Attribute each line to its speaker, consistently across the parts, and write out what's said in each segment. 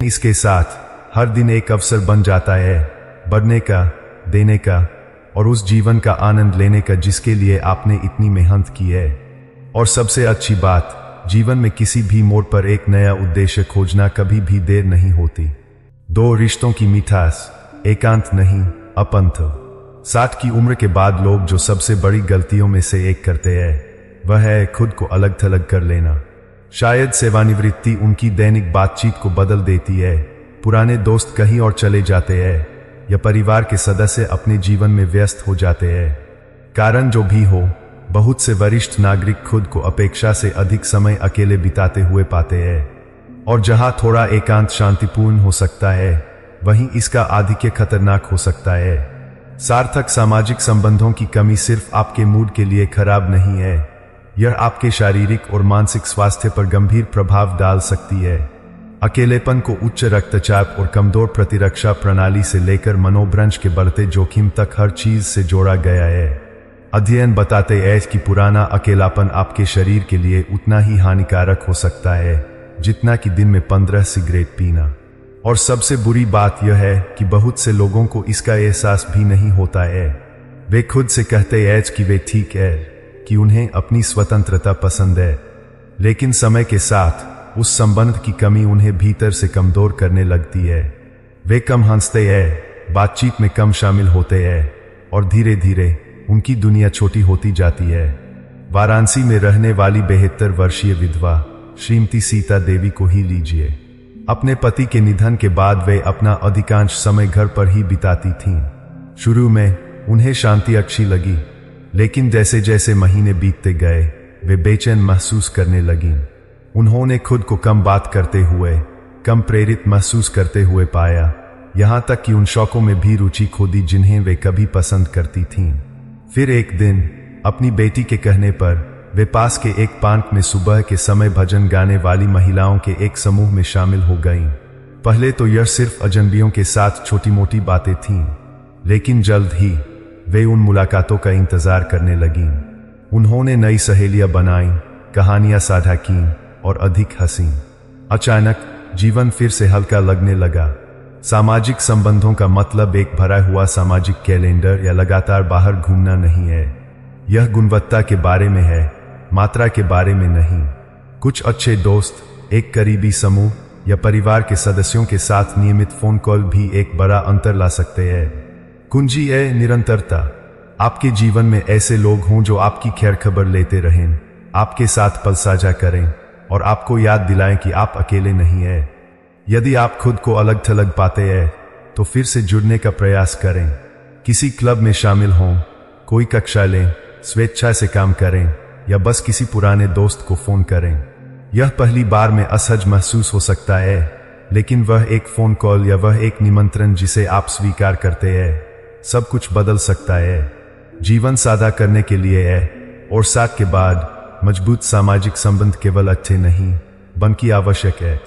Speaker 1: इसके साथ हर दिन एक अवसर बन जाता है बढ़ने का, देने का और उस जीवन का आनंद लेने का जिसके लिए आपने इतनी मेहनत की है। और सबसे अच्छी बात, जीवन में किसी भी मोड़ पर एक नया उद्देश्य खोजना कभी भी देर नहीं होती। दो रिश्तों की मिठास, एकांत नहीं अपंथ। 60 की उम्र के बाद लोग जो सबसे बड़ी गलतियों में से एक करते हैं वह है खुद को अलग थलग कर लेना। शायद सेवानिवृत्ति उनकी दैनिक बातचीत को बदल देती है, पुराने दोस्त कहीं और चले जाते हैं या परिवार के सदस्य अपने जीवन में व्यस्त हो जाते हैं। कारण जो भी हो, बहुत से वरिष्ठ नागरिक खुद को अपेक्षा से अधिक समय अकेले बिताते हुए पाते हैं। और जहां थोड़ा एकांत शांतिपूर्ण हो सकता है, वहीं इसका आधिक्य खतरनाक हो सकता है। सार्थक सामाजिक संबंधों की कमी सिर्फ आपके मूड के लिए खराब नहीं है, यह आपके शारीरिक और मानसिक स्वास्थ्य पर गंभीर प्रभाव डाल सकती है। अकेलेपन को उच्च रक्तचाप और कमजोर प्रतिरक्षा प्रणाली से लेकर मनोभ्रंश के बढ़ते जोखिम तक हर चीज से जोड़ा गया है। अध्ययन बताते हैं कि पुराना अकेलापन आपके शरीर के लिए उतना ही हानिकारक हो सकता है जितना कि दिन में 15 सिगरेट पीना। और सबसे बुरी बात यह है कि बहुत से लोगों को इसका एहसास भी नहीं होता है। वे खुद से कहते हैं कि वे ठीक है, कि उन्हें अपनी स्वतंत्रता पसंद है, लेकिन समय के साथ उस संबंध की कमी उन्हें भीतर से कमजोर करने लगती है। वे कम हंसते हैं, बातचीत में कम शामिल होते हैं और धीरे धीरे उनकी दुनिया छोटी होती जाती है। वाराणसी में रहने वाली 72 वर्षीय विधवा श्रीमती सीता देवी को ही लीजिए। अपने पति के निधन के बाद वे अपना अधिकांश समय घर पर ही बिताती थीं। शुरू में उन्हें शांति अच्छी लगी, लेकिन जैसे जैसे महीने बीतते गए वे बेचैन महसूस करने लगीं। उन्होंने खुद को कम बात करते हुए, कम प्रेरित महसूस करते हुए पाया, यहां तक कि उन शौकों में भी रुचि खोदी जिन्हें वे कभी पसंद करती थीं। फिर एक दिन अपनी बेटी के कहने पर वे पास के एक पार्क में सुबह के समय भजन गाने वाली महिलाओं के एक समूह में शामिल हो गईं। पहले तो यह सिर्फ अजनबियों के साथ छोटी मोटी बातें थीं, लेकिन जल्द ही वे उन मुलाकातों का इंतजार करने लगीं। उन्होंने नई सहेलियां बनाईं, कहानियां साझा कीं और अधिक हंसीं। अचानक जीवन फिर से हल्का लगने लगा। सामाजिक संबंधों का मतलब एक भरा हुआ सामाजिक कैलेंडर या लगातार बाहर घूमना नहीं है। यह गुणवत्ता के बारे में है, मात्रा के बारे में नहीं। कुछ अच्छे दोस्त, एक करीबी समूह या परिवार के सदस्यों के साथ नियमित फोन कॉल भी एक बड़ा अंतर ला सकते हैं। कुंजी है निरंतरता। आपके जीवन में ऐसे लोग हों जो आपकी खैर खबर लेते रहें, आपके साथ पल साझा करें और आपको याद दिलाएं कि आप अकेले नहीं हैं। यदि आप खुद को अलग थलग पाते हैं तो फिर से जुड़ने का प्रयास करें। किसी क्लब में शामिल हों, कोई कक्षा लें, स्वेच्छा से काम करें या बस किसी पुराने दोस्त को फोन करें। यह पहली बार में असहज महसूस हो सकता है, लेकिन वह एक फोन कॉल या वह एक निमंत्रण जिसे आप स्वीकार करते हैं सब कुछ बदल सकता है। जीवन सादा करने के लिए है और साथ के बाद मजबूत सामाजिक संबंध केवल अच्छे नहीं बल्कि आवश्यक है।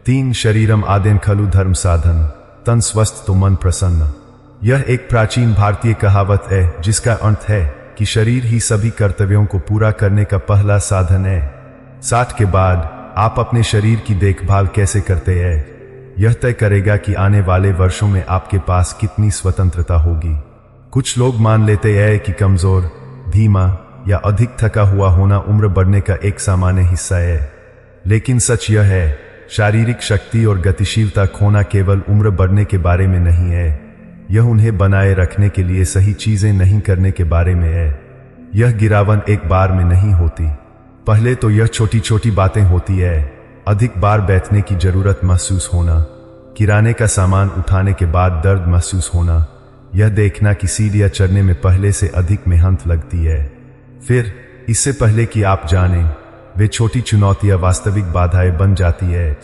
Speaker 1: 3 शरीरम आदेन खलु धर्म साधन, तन स्वस्थ तो मन प्रसन्न। यह एक प्राचीन भारतीय कहावत है जिसका अर्थ है कि शरीर ही सभी कर्तव्यों को पूरा करने का पहला साधन है। 60 के बाद आप अपने शरीर की देखभाल कैसे करते हैं, यह तय करेगा कि आने वाले वर्षों में आपके पास कितनी स्वतंत्रता होगी। कुछ लोग मान लेते हैं कि कमजोर, धीमा या अधिक थका हुआ होना उम्र बढ़ने का एक सामान्य हिस्सा है, लेकिन सच यह है शारीरिक शक्ति और गतिशीलता खोना केवल उम्र बढ़ने के बारे में नहीं है, यह उन्हें बनाए रखने के लिए सही चीजें नहीं करने के बारे में है। यह गिरावट एक बार में नहीं होती, पहले तो यह छोटी छोटी बातें होती है। अधिक बार बैठने की जरूरत महसूस होना, किराने का सामान उठाने के बाद दर्द महसूस होना, यह देखना कि सीढ़ियां चढ़ने में पहले से अधिक मेहनत लगती है। फिर इससे पहले कि आप जानें, वे छोटी चुनौतियां वास्तविक बाधाएं बन जाती है।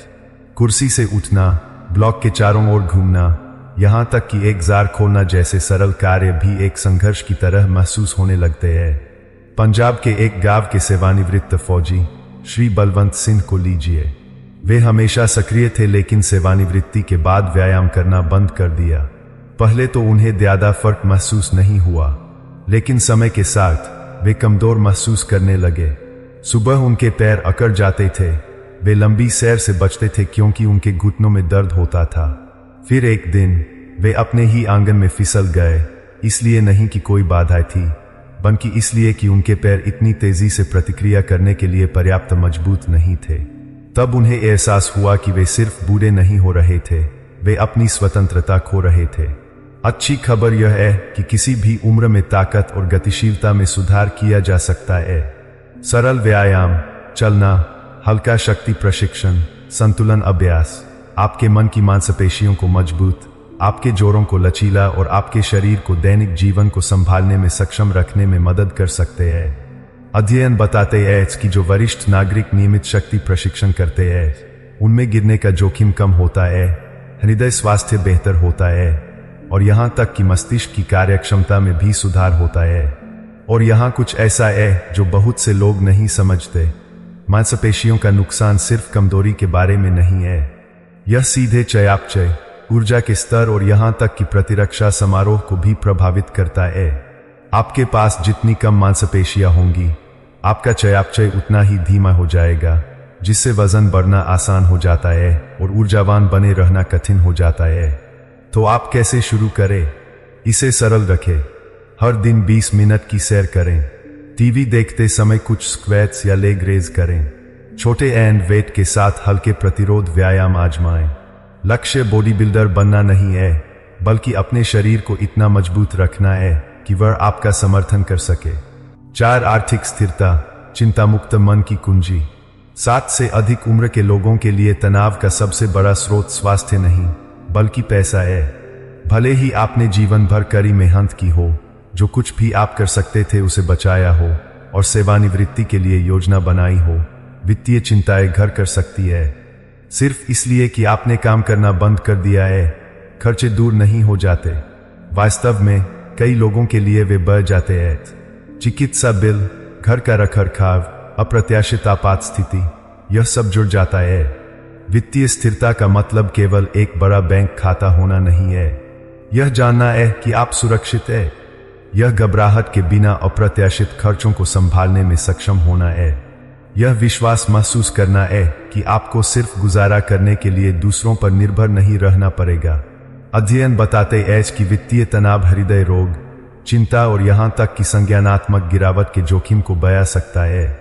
Speaker 1: कुर्सी से उठना, ब्लॉक के चारों ओर घूमना, यहां तक कि एक जार खोलना जैसे सरल कार्य भी एक संघर्ष की तरह महसूस होने लगते हैं। पंजाब के एक गांव के सेवानिवृत्त फौजी श्री बलवंत सिंह को लीजिए। वे हमेशा सक्रिय थे, लेकिन सेवानिवृत्ति के बाद व्यायाम करना बंद कर दिया। पहले तो उन्हें ज्यादा फर्क महसूस नहीं हुआ, लेकिन समय के साथ वे कमजोर महसूस करने लगे। सुबह उनके पैर अकड़ जाते थे, वे लंबी सैर से बचते थे क्योंकि उनके घुटनों में दर्द होता था। फिर एक दिन वे अपने ही आंगन में फिसल गए, इसलिए नहीं कि कोई बाधाएं थी, बल्कि इसलिए कि उनके पैर इतनी तेजी से प्रतिक्रिया करने के लिए पर्याप्त मजबूत नहीं थे। तब उन्हें एहसास हुआ कि वे सिर्फ बूढ़े नहीं हो रहे थे, वे अपनी स्वतंत्रता खो रहे थे। अच्छी खबर यह है कि किसी भी उम्र में ताकत और गतिशीलता में सुधार किया जा सकता है। सरल व्यायाम, चलना, हल्का शक्ति प्रशिक्षण, संतुलन अभ्यास आपके मन की मांसपेशियों को मजबूत, आपके जोड़ों को लचीला और आपके शरीर को दैनिक जीवन को संभालने में सक्षम रखने में मदद कर सकते हैं। अध्ययन बताते हैं कि जो वरिष्ठ नागरिक नियमित शक्ति प्रशिक्षण करते हैं, उनमें गिरने का जोखिम कम होता है, हृदय स्वास्थ्य बेहतर होता है और यहां तक कि मस्तिष्क की कार्यक्षमता में भी सुधार होता है। और यहां कुछ ऐसा है जो बहुत से लोग नहीं समझते। मांसपेशियों का नुकसान सिर्फ कमजोरी के बारे में नहीं है, यह सीधे चयापचय, ऊर्जा के स्तर और यहां तक कि प्रतिरक्षा समारोह को भी प्रभावित करता है। आपके पास जितनी कम मांसपेशियां होंगी, आपका चयापचय उतना ही धीमा हो जाएगा, जिससे वजन बढ़ना आसान हो जाता है और ऊर्जावान बने रहना कठिन हो जाता है। तो आप कैसे शुरू करें? इसे सरल रखें। हर दिन 20 मिनट की सैर करें। टीवी देखते समय कुछ स्क्वैट्स या लेग रेज करें। छोटे एंड वेट के साथ हल्के प्रतिरोध व्यायाम आजमाएं। लक्ष्य बॉडी बिल्डर बनना नहीं है, बल्कि अपने शरीर को इतना मजबूत रखना है कि वह आपका समर्थन कर सके। 4 आर्थिक स्थिरता, चिंता मुक्त मन की कुंजी। 60 से अधिक उम्र के लोगों के लिए तनाव का सबसे बड़ा स्रोत स्वास्थ्य नहीं, बल्कि पैसा है। भले ही आपने जीवन भर कड़ी मेहनत की हो, जो कुछ भी आप कर सकते थे उसे बचाया हो और सेवानिवृत्ति के लिए योजना बनाई हो, वित्तीय चिंताएं घर कर सकती है। सिर्फ इसलिए कि आपने काम करना बंद कर दिया है, खर्चे दूर नहीं हो जाते। वास्तव में कई लोगों के लिए वे बढ़ जाते हैं। चिकित्सा बिल, घर का रखरखाव, अप्रत्याशित आपात स्थिति, यह सब जुड़ जाता है। वित्तीय स्थिरता का मतलब केवल एक बड़ा बैंक खाता होना नहीं है, यह जानना है कि आप सुरक्षित हैं। यह घबराहट के बिना अप्रत्याशित खर्चों को संभालने में सक्षम होना है। यह विश्वास महसूस करना है कि आपको सिर्फ गुजारा करने के लिए दूसरों पर निर्भर नहीं रहना पड़ेगा। अध्ययन बताते हैं कि वित्तीय तनाव हृदय रोग, चिंता और यहां तक कि संज्ञानात्मक गिरावट के जोखिम को बढ़ा सकता है।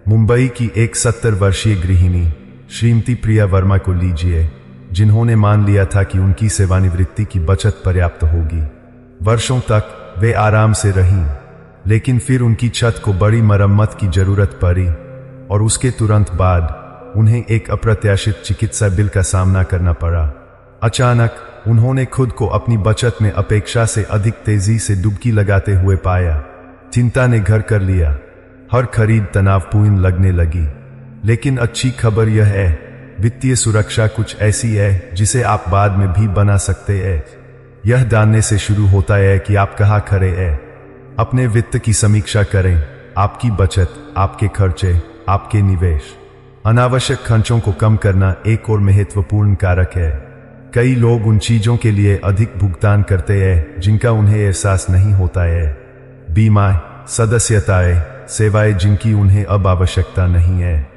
Speaker 1: मुंबई की एक 70 वर्षीय गृहिणी श्रीमती प्रिया वर्मा को लीजिए, जिन्होंने मान लिया था कि उनकी सेवानिवृत्ति की बचत पर्याप्त होगी। वर्षों तक वे आराम से रहीं, लेकिन फिर उनकी छत को बड़ी मरम्मत की जरूरत पड़ी और उसके तुरंत बाद उन्हें एक अप्रत्याशित चिकित्सा बिल का सामना करना पड़ा। अचानक उन्होंने खुद को अपनी बचत में अपेक्षा से अधिक तेजी से डुबकी लगाते हुए पाया। चिंता ने घर कर लिया, हर खरीद तनावपूर्ण लगने लगी। लेकिन अच्छी खबर यह है, वित्तीय सुरक्षा कुछ ऐसी है जिसे आप बाद में भी बना सकते हैं। यह जानने से शुरू होता है कि आप कहाँ खड़े हैं। अपने वित्त की समीक्षा करें, आपकी बचत, आपके खर्चे, आपके निवेश। अनावश्यक खर्चों को कम करना एक और महत्वपूर्ण कारक है। कई लोग उन चीजों के लिए अधिक भुगतान करते हैं जिनका उन्हें एहसास नहीं होता है। बीमा, सदस्यताएं, सेवाएं जिनकी उन्हें अब आवश्यकता नहीं है।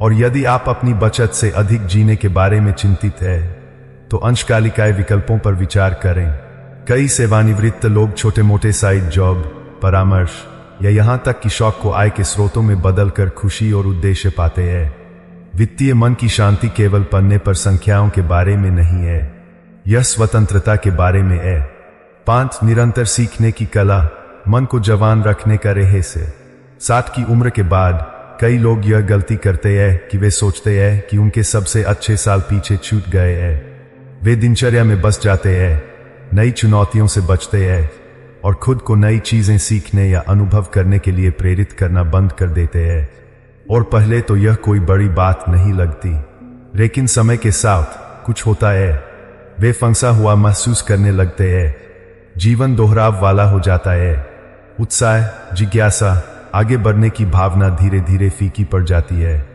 Speaker 1: और यदि आप अपनी बचत से अधिक जीने के बारे में चिंतित हैं, तो अंशकालिक आय विकल्पों पर विचार करें। कई सेवानिवृत्त लोग छोटे मोटे साइड जॉब, परामर्श या यहां तक कि शौक को आय के स्रोतों में बदलकर खुशी और उद्देश्य पाते हैं। वित्तीय मन की शांति केवल पन्ने पर संख्याओं के बारे में नहीं है, यह स्वतंत्रता के बारे में है। 5 निरंतर सीखने की कला, मन को जवान रखने का रहस्य। 60 की उम्र के बाद कई लोग यह गलती करते हैं कि वे सोचते हैं कि उनके सबसे अच्छे साल पीछे छूट गए हैं। वे दिनचर्या में बस जाते हैं, नई चुनौतियों से बचते हैं और खुद को नई चीजें सीखने या अनुभव करने के लिए प्रेरित करना बंद कर देते हैं। और पहले तो यह कोई बड़ी बात नहीं लगती, लेकिन समय के साथ कुछ होता है। वे फंसा हुआ महसूस करने लगते हैं। जीवन दोहराव वाला हो जाता है। उत्साह, जिज्ञासा, आगे बढ़ने की भावना धीरे धीरे फीकी पड़ जाती है।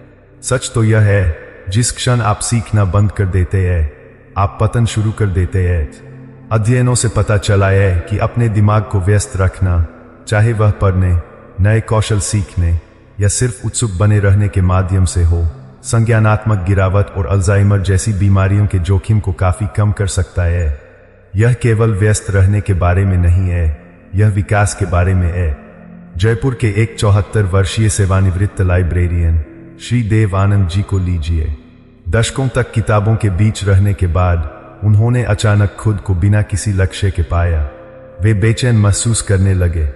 Speaker 1: सच तो यह है, जिस क्षण आप सीखना बंद कर देते हैं, आप पतन शुरू कर देते हैं। अध्ययनों से पता चला है कि अपने दिमाग को व्यस्त रखना, चाहे वह पढ़ने, नए कौशल सीखने या सिर्फ उत्सुक बने रहने के माध्यम से हो, संज्ञानात्मक गिरावट और अल्जाइमर जैसी बीमारियों के जोखिम को काफी कम कर सकता है। यह केवल व्यस्त रहने के बारे में नहीं है, यह विकास के बारे में है। जयपुर के एक 74 वर्षीय सेवानिवृत्त लाइब्रेरियन श्री देव आनंद जी को लीजिए। दशकों तक किताबों के बीच रहने के बाद उन्होंने अचानक खुद को बिना किसी लक्ष्य के पाया। वे बेचैन महसूस करने लगे।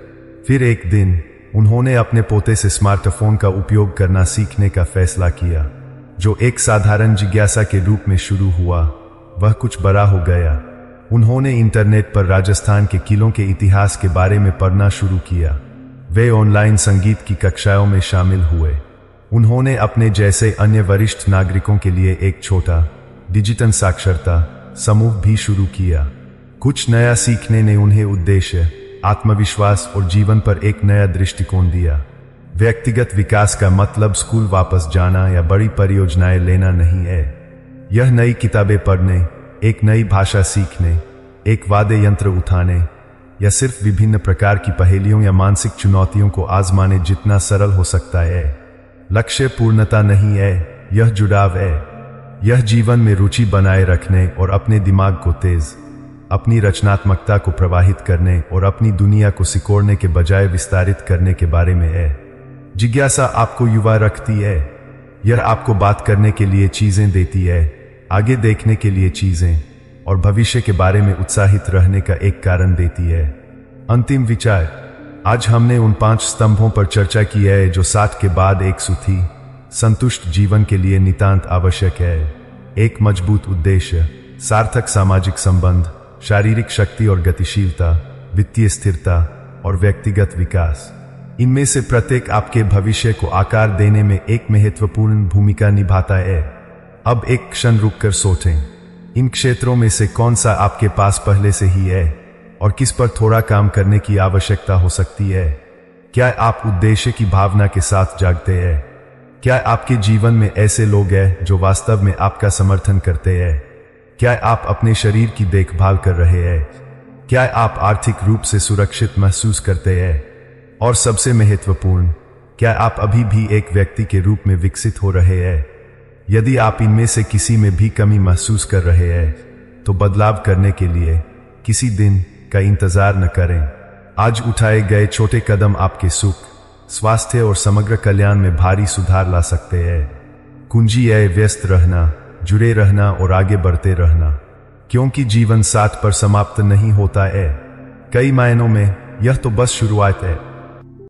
Speaker 1: फिर एक दिन उन्होंने अपने पोते से स्मार्टफोन का उपयोग करना सीखने का फैसला किया। जो एक साधारण जिज्ञासा के रूप में शुरू हुआ, वह कुछ बड़ा हो गया। उन्होंने इंटरनेट पर राजस्थान के किलों के इतिहास के बारे में पढ़ना शुरू किया। वे ऑनलाइन संगीत की कक्षाओं में शामिल हुए। उन्होंने अपने जैसे अन्य वरिष्ठ नागरिकों के लिए एक छोटा डिजिटल साक्षरता समूह भी शुरू किया। कुछ नया सीखने ने उन्हें उद्देश्य, आत्मविश्वास और जीवन पर एक नया दृष्टिकोण दिया। व्यक्तिगत विकास का मतलब स्कूल वापस जाना या बड़ी परियोजनाएं लेना नहीं है। यह नई किताबें पढ़ने, एक नई भाषा सीखने, एक वाद्य यंत्र उठाने या सिर्फ विभिन्न प्रकार की पहेलियों या मानसिक चुनौतियों को आजमाने जितना सरल हो सकता है। लक्ष्य पूर्णता नहीं है, यह जुड़ाव है। यह जीवन में रुचि बनाए रखने और अपने दिमाग को तेज, अपनी रचनात्मकता को प्रवाहित करने और अपनी दुनिया को सिकोड़ने के बजाय विस्तारित करने के बारे में है। जिज्ञासा आपको युवा रखती है। यह आपको बात करने के लिए चीजें देती है, आगे देखने के लिए चीजें और भविष्य के बारे में उत्साहित रहने का एक कारण देती है। अंतिम विचार। आज हमने उन 5 स्तंभों पर चर्चा की है जो 60 के बाद एक सुखी, संतुष्ट जीवन के लिए नितांत आवश्यक है। एक मजबूत उद्देश्य, सार्थक सामाजिक संबंध, शारीरिक शक्ति और गतिशीलता, वित्तीय स्थिरता और व्यक्तिगत विकास। इनमें से प्रत्येक आपके भविष्य को आकार देने में एक महत्वपूर्ण भूमिका निभाता है। अब एक क्षण रुककर सोचें, इन क्षेत्रों में से कौन सा आपके पास पहले से ही है और किस पर थोड़ा काम करने की आवश्यकता हो सकती है। क्या आप उद्देश्य की भावना के साथ जागते हैं? क्या आपके जीवन में ऐसे लोग हैं जो वास्तव में आपका समर्थन करते हैं? क्या आप अपने शरीर की देखभाल कर रहे हैं? क्या आप आर्थिक रूप से सुरक्षित महसूस करते हैं? और सबसे महत्वपूर्ण, क्या आप अभी भी एक व्यक्ति के रूप में विकसित हो रहे हैं? यदि आप इनमें से किसी में भी कमी महसूस कर रहे हैं, तो बदलाव करने के लिए किसी दिन का इंतजार न करें। आज उठाए गए छोटे कदम आपके सुख, स्वास्थ्य और समग्र कल्याण में भारी सुधार ला सकते हैं। कुंजी है व्यस्त रहना, जुड़े रहना और आगे बढ़ते रहना, क्योंकि जीवन 60 पर समाप्त नहीं होता है। कई मायनों में यह तो बस शुरुआत है।